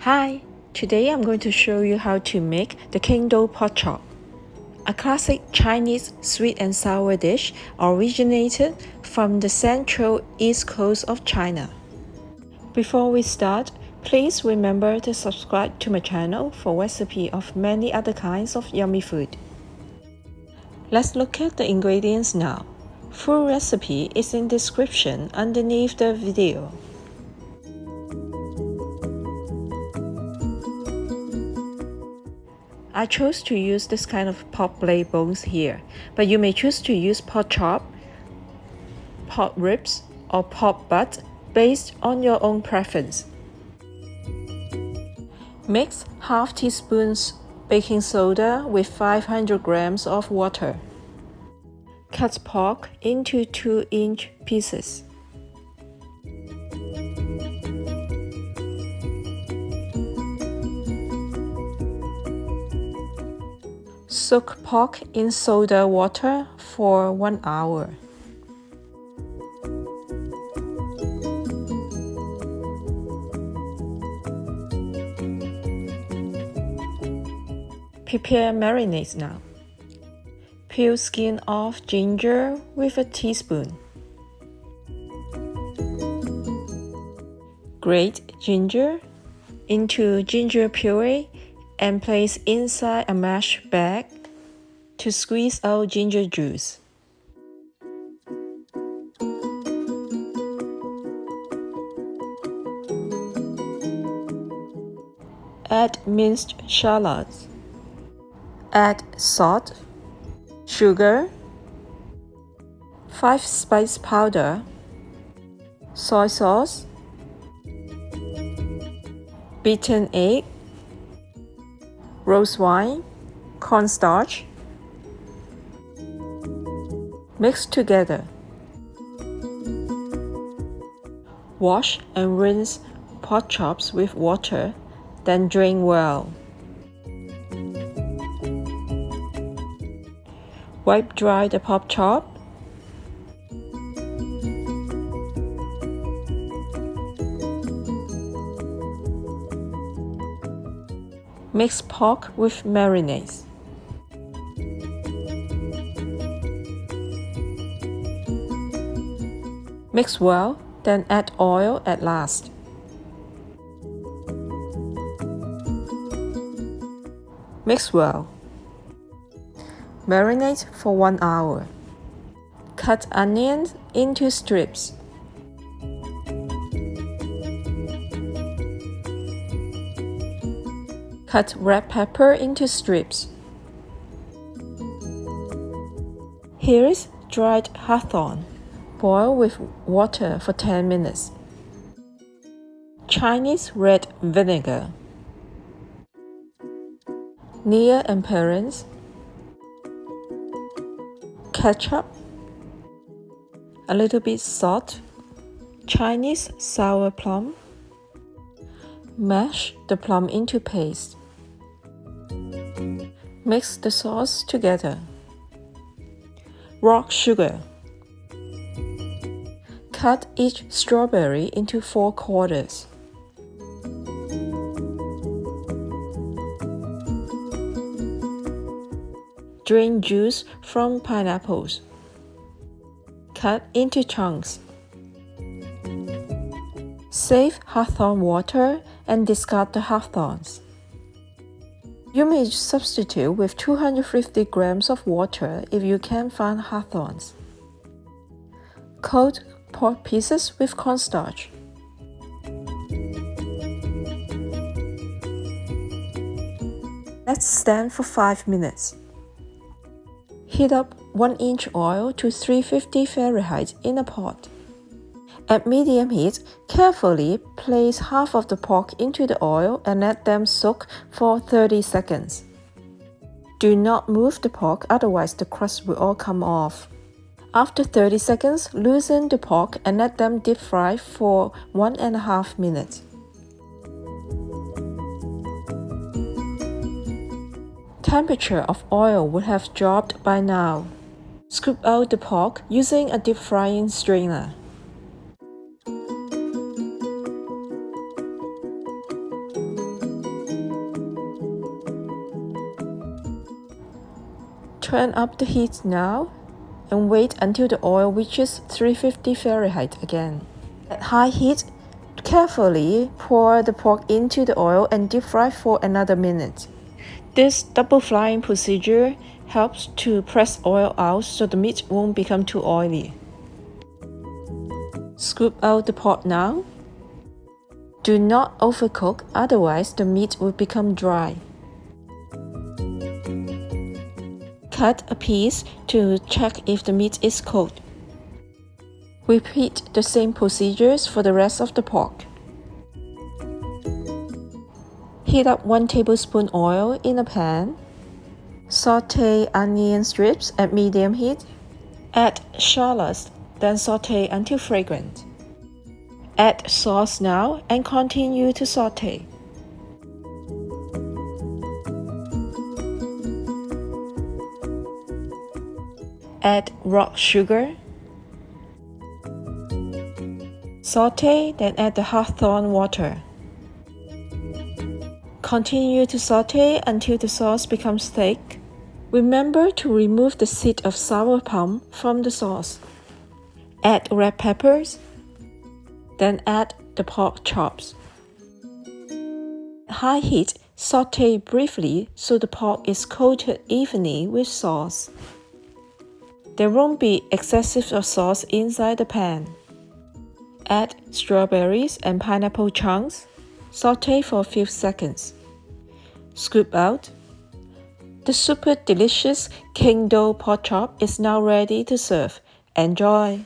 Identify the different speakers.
Speaker 1: Hi, today I'm going to show you how to make the Kingdo pork chop, a classic Chinese sweet and sour dish originated from the central east coast of China. Before we start, please remember to subscribe to my channel for recipe of many other kinds of yummy food. Let's look at the ingredients now. Full recipe is in description underneath the video. I chose to use this kind of pork blade bones here, but you may choose to use pork chop, pork ribs, or pork butt based on your own preference. Mix half teaspoon baking soda with 500 grams of water. Cut pork into 2-inch pieces. Soak pork in soda water for 1 hour. Prepare marinades now. Peel skin off ginger with a teaspoon. Grate ginger into ginger puree and place inside a mesh bag to squeeze out ginger juice. Add minced shallots. Add salt, sugar, 5 spice powder, soy sauce, beaten egg, rose wine, cornstarch. Mix together. Wash and rinse pork chops with water, then drain well. Wipe dry the pork chop. Mix pork with marinades. Mix well, then add oil at last. Mix well. Marinate for 1 hour. Cut onions into strips. Cut red pepper into strips. Here is dried hawthorn. Boil with water for 10 minutes. Chinese red vinegar. Lea Perrins. Ketchup. A little bit salt. Chinese sour plum. Mash the plum into paste. Mix the sauce together. Rock sugar. Cut each strawberry into 4 quarters. Drain juice from pineapples. Cut into chunks. Save hawthorn water and discard the hawthorns. You may substitute with 250 grams of water if you can't find hawthorns. Coat pork pieces with cornstarch. Let stand for 5 minutes. Heat up 1-inch oil to 350 Fahrenheit in a pot. At medium heat, carefully place half of the pork into the oil and let them soak for 30 seconds. Do not move the pork, otherwise the crust will all come off. After 30 seconds, loosen the pork and let them deep fry for 1.5 minutes. Temperature of oil would have dropped by now. Scoop out the pork using a deep frying strainer. Turn up the heat now and wait until the oil reaches 350 Fahrenheit again. At high heat, carefully pour the pork into the oil and deep fry for another minute. This double frying procedure helps to press oil out so the meat won't become too oily. Scoop out the pot now. Do not overcook, otherwise the meat will become dry. Cut a piece to check if the meat is cooked. Repeat the same procedures for the rest of the pork. Heat up 1 tablespoon oil in a pan. Saute onion strips at medium heat. Add shallots, then saute until fragrant. Add sauce now and continue to saute. Add rock sugar. Saute, then add the hawthorn water. Continue to saute until the sauce becomes thick. Remember to remove the seed of sour plum from the sauce. Add red peppers. Then add the pork chops. At high heat, saute briefly so the pork is coated evenly with sauce. There won't be excessive sauce inside the pan. Add strawberries and pineapple chunks. Saute for a few seconds. Scoop out. The super delicious京都pork chop is now ready to serve. Enjoy!